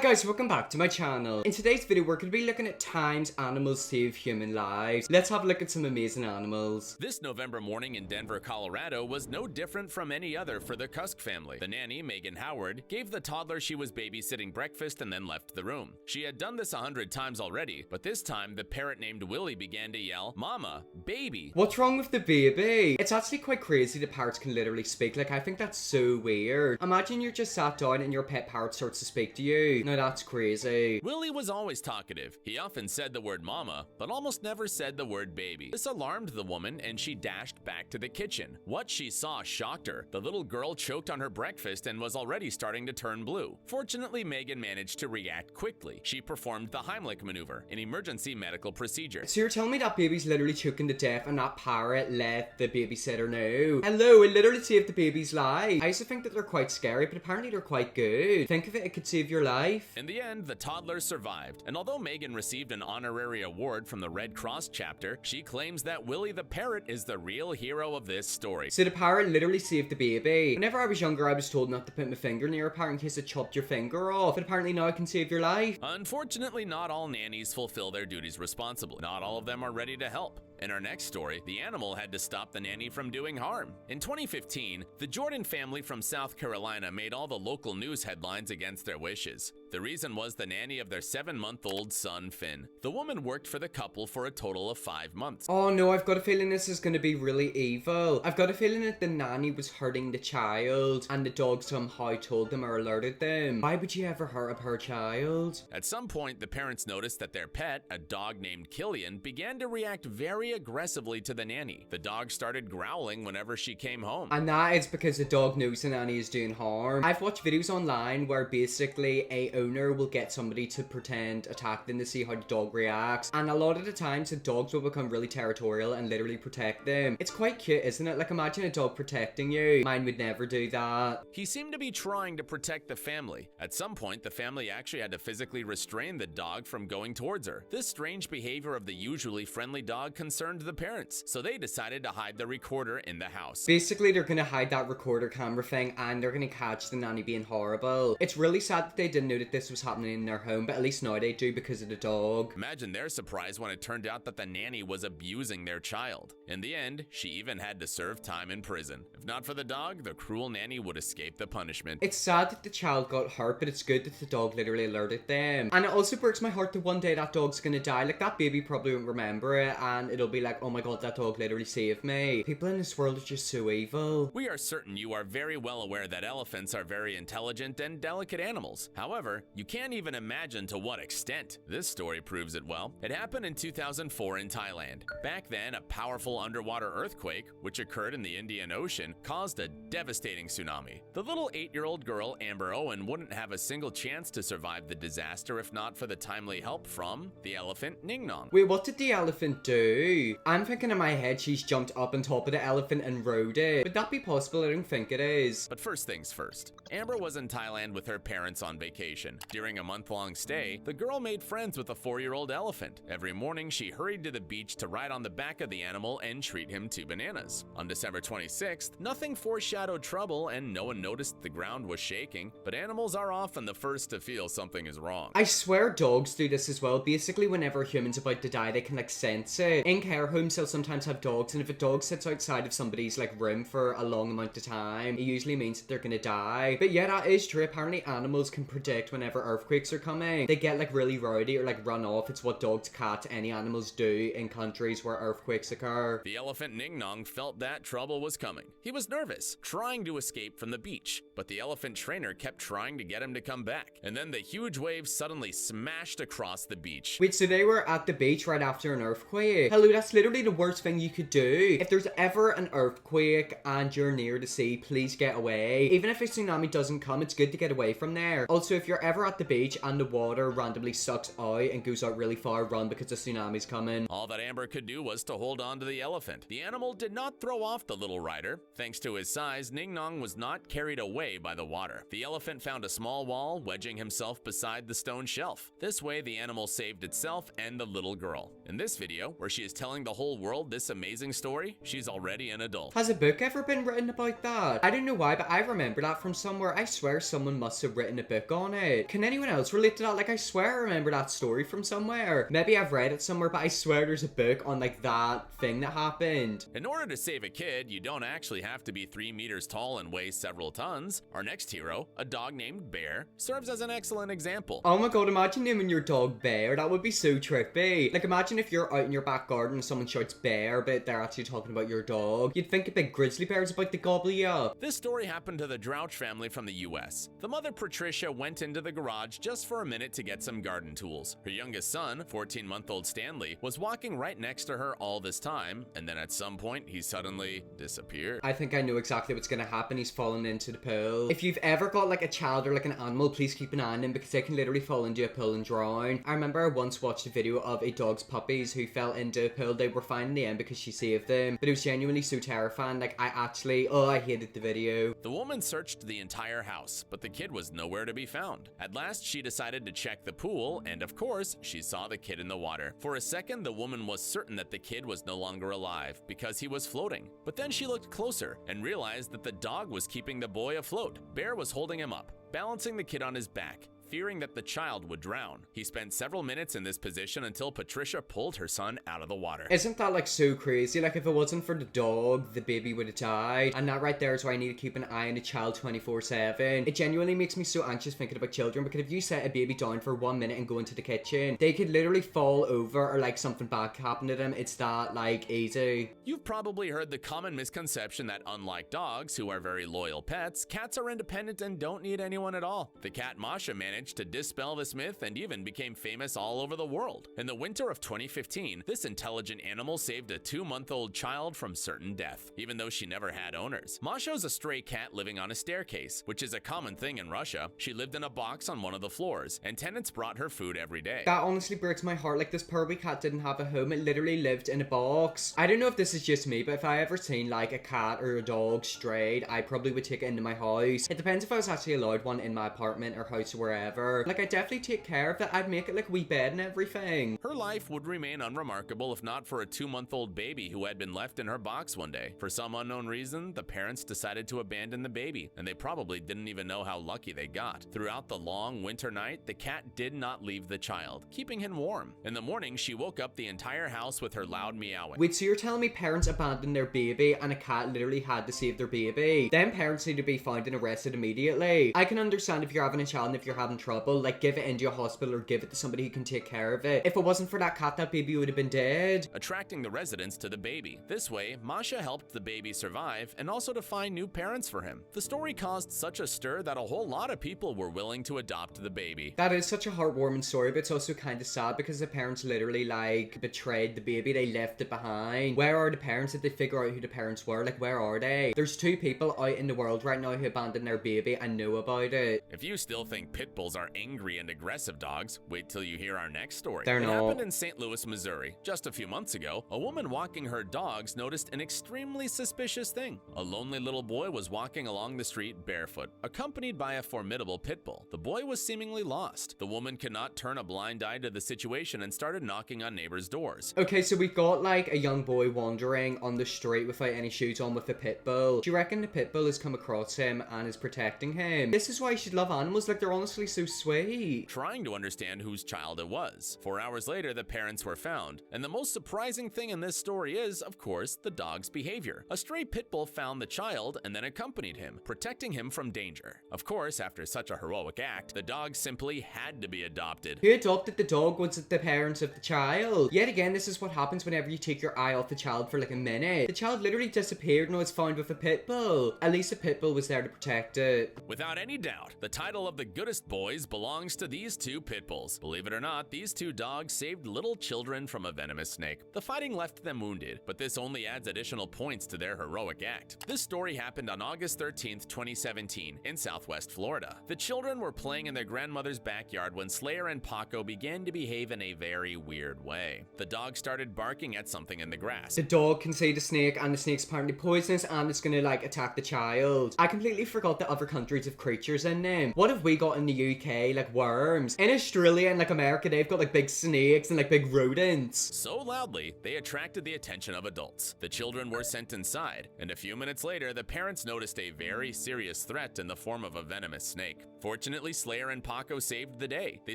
guys, welcome back to my channel. In today's video, we're going to be looking at times animals save human lives. Let's have a look at some amazing animals. This November morning in Denver, Colorado was no different from any other for the Cusk family. The nanny, Megan Howard, gave the toddler she was babysitting breakfast and then left the room. She had done this 100 times already, but this time the parrot named Willie began to yell, "Mama, baby." What's wrong with the baby? It's actually quite crazy that parrots can literally speak. Like, I think that's so weird. Imagine you're just sat down and your pet parrot starts to speak to you. No, that's crazy. Willie was always talkative. He often said the word mama, but almost never said the word baby. This alarmed the woman and she dashed back to the kitchen. What she saw shocked her. The little girl choked on her breakfast and was already starting to turn blue. Fortunately, Megan managed to react quickly. She performed the Heimlich maneuver, an emergency medical procedure. So you're telling me that baby's literally choking to death and that parrot let the babysitter know? Hello, it literally saved the baby's life. I used to think that they're quite scary, but apparently they're quite good. Think of it, it could save your life. In the end, the toddler survived, and although Megan received an honorary award from the Red Cross chapter, she claims that Willie the parrot is the real hero of this story. So the parrot literally saved the baby. Whenever I was younger, I was told not to put my finger near a parrot in case it chopped your finger off, but apparently now it can save your life. Unfortunately, not all nannies fulfill their duties responsibly. Not all of them are ready to help. In our next story, the animal had to stop the nanny from doing harm. In 2015, the Jordan family from South Carolina made all the local news headlines against their wishes. The reason was the nanny of their 7-month-old son, Finn. The woman worked for the couple for a total of 5 months. Oh no, I've got a feeling this is going to be really evil. I've got a feeling that the nanny was hurting the child and the dog somehow told them or alerted them. Why would you ever hurt her child? At some point, the parents noticed that their pet, a dog named Killian, began to react very aggressively to the nanny. The dog started growling whenever she came home. And that is because the dog knows the nanny is doing harm. I've watched videos online where basically a owner will get somebody to pretend attack them to see how the dog reacts, and a lot of the times the dogs will become really territorial and literally protect them. It's quite cute, isn't it? Like, imagine a dog protecting you. Mine would never do that. He seemed to be trying to protect the family. At some point, the family actually had to physically restrain the dog from going towards her. This strange behavior of the usually friendly dog concerned the parents, so they decided to hide the recorder in the house. Basically, they're gonna hide that recorder camera thing and they're gonna catch the nanny being horrible. It's really sad that they didn't know that this was happening in their home, but at least now they do because of the dog. Imagine their surprise when it turned out that the nanny was abusing their child. In the end, she even had to serve time in prison. If not for the dog, the cruel nanny would escape the punishment. It's sad that the child got hurt, but it's good that the dog literally alerted them. And it also breaks my heart that one day that dog's gonna die. Like, that baby probably won't remember it and it'll be like, oh my god, that dog literally saved me. People in this world are just so evil. We are certain you are very well aware that elephants are very intelligent and delicate animals. However, you can't even imagine to what extent. This story proves it well. It happened in 2004 in Thailand. Back then, a powerful underwater earthquake, which occurred in the Indian Ocean, caused a devastating tsunami. The little 8-year-old girl, Amber Owen, wouldn't have a single chance to survive the disaster if not for the timely help from the elephant Ning Nong. Wait, what did the elephant do? I'm thinking in my head she's jumped up on top of the elephant and rode it. Would that be possible? I don't think it is. But first things first. Amber was in Thailand with her parents on vacation. During a month-long stay, the girl made friends with a 4-year-old elephant. Every morning, she hurried to the beach to ride on the back of the animal and treat him to bananas. On December 26th, nothing foreshadowed trouble and no one noticed the ground was shaking, but animals are often the first to feel something is wrong. I swear dogs do this as well. Basically, whenever a human's about to die, they can like sense it. In care homes, they'll sometimes have dogs, and if a dog sits outside of somebody's like room for a long amount of time, it usually means that they're gonna die. But yeah, that is true. Apparently animals can predict whenever earthquakes are coming. They get like really rowdy or like run off. It's what dogs, cats, any animals do in countries where earthquakes occur. The elephant Ning Nong felt that trouble was coming. He was nervous, trying to escape from the beach, but the elephant trainer kept trying to get him to come back. And then the huge waves suddenly smashed across the beach. Wait, so they were at the beach right after an earthquake? Hello, that's literally the worst thing you could do. If there's ever an earthquake and you're near the sea, please get away. Even if a tsunami doesn't come, it's good to get away from there. Also, if you're ever at the beach and the water randomly sucks out and goes out really far, run because a tsunami's coming. All that Amber could do was to hold on to the elephant. The animal did not throw off the little rider. Thanks to his size, Ning Nong was not carried away by the water. The elephant found a small wall, wedging himself beside the stone shelf. This way, the animal saved itself and the little girl. In this video, where she is telling the whole world this amazing story, she's already an adult. Has a book ever been written about that? I don't know why, but I remember that from somewhere. I swear someone must have written a book on it. Can anyone else relate to that? Like, I swear I remember that story from somewhere. Maybe I've read it somewhere, but I swear there's a book on, like, that thing that happened. In order to save a kid, you don't actually have to be 3 meters tall and weigh several tons. Our next hero, a dog named Bear, serves as an excellent example. Oh my god, imagine naming your dog Bear. That would be so trippy. Like, imagine if you're out in your back garden and someone shouts Bear, but they're actually talking about your dog. You'd think a big grizzly bear is about to gobble you up. This story happened to the Drouch family from the US. The mother, Patricia, went into the garage just for a minute to get some garden tools. Her youngest son, 14-month-old Stanley, was walking right next to her all this time, and then at some point, he suddenly disappeared. I think I know exactly what's gonna happen. He's fallen into the pool. If you've ever got like a child or like an animal, please keep an eye on them because they can literally fall into a pool and drown. I remember I once watched a video of a dog's puppies who fell into a pool. They were fine in the end because she saved them, but it was genuinely so terrifying. Like, I hated the video. The woman searched the entire house, but the kid was nowhere to be found. At last, she decided to check the pool, and of course, she saw the kid in the water. For a second, the woman was certain that the kid was no longer alive because he was floating. But then she looked closer and realized that the dog was keeping the boy afloat. Bear was holding him up, balancing the kid on his back, fearing that the child would drown. He spent several minutes in this position until Patricia pulled her son out of the water. Isn't that like so crazy? Like, if it wasn't for the dog, the baby would have died. And that right there is why I need to keep an eye on the child 24/7. It genuinely makes me so anxious thinking about children, because if you set a baby down for 1 minute and go into the kitchen, they could literally fall over or like something bad could happen to them. It's that like easy. You've probably heard the common misconception that unlike dogs, who are very loyal pets, cats are independent and don't need anyone at all. The cat Masha managed to dispel this myth and even became famous all over the world. In the winter of 2015, this intelligent animal saved a 2-month-old child from certain death, even though she never had owners. Masha is a stray cat living on a staircase, which is a common thing in Russia. She lived in a box on one of the floors, and tenants brought her food every day. That honestly breaks my heart. Like, this poor wee cat didn't have a home. It literally lived in a box. I don't know if this is just me, but if I ever seen like a cat or a dog strayed, I probably would take it into my house. It depends if I was actually allowed one in my apartment or house or wherever. Like, I'd definitely take care of it. I'd make it like a wee bed and everything. Her life would remain unremarkable if not for a 2-month-old baby who had been left in her box one day. For some unknown reason, the parents decided to abandon the baby, and they probably didn't even know how lucky they got. Throughout the long winter night, the cat did not leave the child, keeping him warm. In the morning, she woke up the entire house with her loud meowing. Wait, so you're telling me parents abandoned their baby and a cat literally had to save their baby? Then parents need to be found and arrested immediately. I can understand if you're having a child and if you're having trouble, like, give it into a hospital or give it to somebody who can take care of it. If it wasn't for that cat, that baby would have been dead. Attracting the residents to the baby. This way, Masha helped the baby survive and also to find new parents for him. The story caused such a stir that a whole lot of people were willing to adopt the baby. That is such a heartwarming story, but it's also kind of sad because the parents literally, like, betrayed the baby. They left it behind. Where are the parents? Did they figure out who the parents were? Like, where are they? There's 2 people out in the world right now who abandoned their baby and know about it. If you still think pit bulls are angry and aggressive dogs, wait till you hear our next story. They're it not. happened in St. Louis, Missouri. Just a few months ago, a woman walking her dogs noticed an extremely suspicious thing. A lonely little boy was walking along the street barefoot, accompanied by a formidable pit bull. The boy was seemingly lost. The woman could not turn a blind eye to the situation and started knocking on neighbors' doors. Okay, so we've got like a young boy wandering on the street without any shoes on with a pit bull. Do you reckon the pit bull has come across him and is protecting him? This is why you should love animals. Like, they're honestly so sweet. Trying to understand whose child it was. 4 hours later, the parents were found. And the most surprising thing in this story is, of course, the dog's behavior. A stray pit bull found the child and then accompanied him, protecting him from danger. Of course, after such a heroic act, the dog simply had to be adopted. Who adopted the dog? Was it the parents of the child? Yet again, this is what happens whenever you take your eye off the child for like a minute. The child literally disappeared and was found with a pit bull. At least a pit bull was there to protect it. Without any doubt, the title of the goodest boys belongs to these 2 pit bulls. Believe it or not, these 2 dogs saved little children from a venomous snake. The fighting left them wounded, but this only adds additional points to their heroic act. This story happened on August 13th, 2017, in Southwest Florida. The children were playing in their grandmother's backyard when Slayer and Paco began to behave in a very weird way. The dog started barking at something in the grass. The dog can see the snake, and the snake's apparently poisonous, and it's gonna like attack the child. I completely forgot that other countries have creatures in them. What have we got in the UK, like worms. In Australia and like America, they've got like big snakes and like big rodents. So loudly, they attracted the attention of adults. The children were sent inside, and a few minutes later, the parents noticed a very serious threat in the form of a venomous snake. Fortunately, Slayer and Paco saved the day. They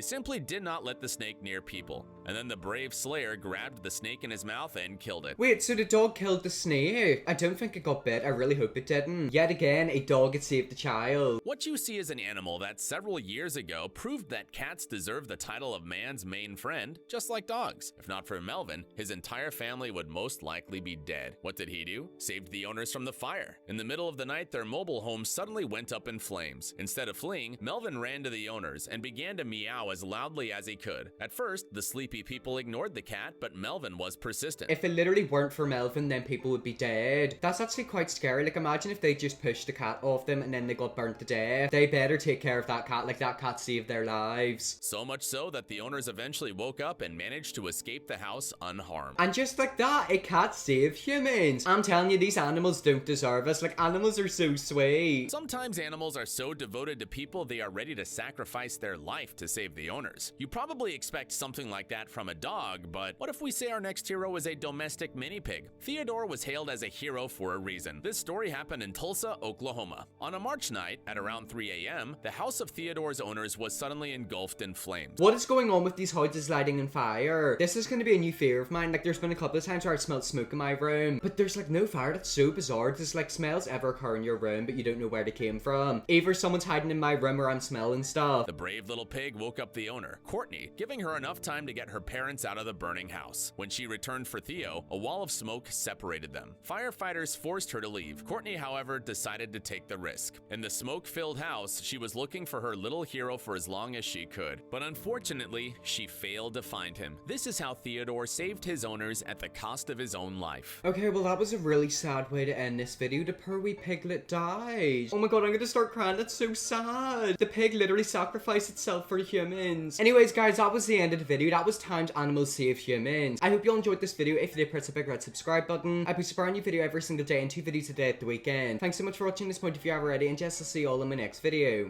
simply did not let the snake near people. And then the brave Slayer grabbed the snake in his mouth and killed it. Wait, so the dog killed the snake? I don't think it got bit. I really hope it didn't. Yet again, a dog had saved the child. What you see is an animal that several years ago proved that cats deserve the title of man's main friend, just like dogs. If not for Melvin, his entire family would most likely be dead. What did he do? Saved the owners from the fire. In the middle of the night, their mobile home suddenly went up in flames. Instead of fleeing, Melvin ran to the owners and began to meow as loudly as he could. At first, the sleepy people ignored the cat, but Melvin was persistent. If it literally weren't for Melvin, then people would be dead. That's actually quite scary. Like, imagine if they just pushed the cat off them and then they got burnt to death. They better take care of that cat. Like, that cat saved their lives. So much so that the owners eventually woke up and managed to escape the house unharmed. And just like that, a cat saved humans. I'm telling you, these animals don't deserve us. Like, animals are so sweet. Sometimes animals are so devoted to people they are ready to sacrifice their life to save the owners. You probably expect something like that from a dog, but what if we say our next hero is a domestic mini pig? Theodore was hailed as a hero for a reason. This story happened in Tulsa, Oklahoma. On a March night, at around 3 a.m., the house of Theodore's owners was suddenly engulfed in flames. What is going on with these houses lighting in fire? This is going to be a new fear of mine. Like, there's been a couple of times where I've smelled smoke in my room, but there's like no fire. That's so bizarre. Does like smells ever occur in your room, but you don't know where they came from? Either someone's hiding in my room or I'm smelling stuff. The brave little pig woke up the owner, Courtney, giving her enough time to get her parents out of the burning house. When she returned for Theo, a wall of smoke separated them. Firefighters forced her to leave. Courtney, however, decided to take the risk. In the smoke-filled house, she was looking for her little hero for as long as she could. But unfortunately, she failed to find him. This is how Theodore saved his owners at the cost of his own life. Okay, well that was a really sad way to end this video. The poor wee piglet died. Oh my god, I'm gonna start crying. That's so sad. The pig literally sacrificed itself for humans. Anyways, guys, that was the end of the video. That was timed animals save humans. I hope you all enjoyed this video. If you did, press the big red subscribe button. I post a brand new video every single day and 2 videos a day at the weekend. Thanks so much for watching this point if you have already, and Jess, I'll see you all in my next video.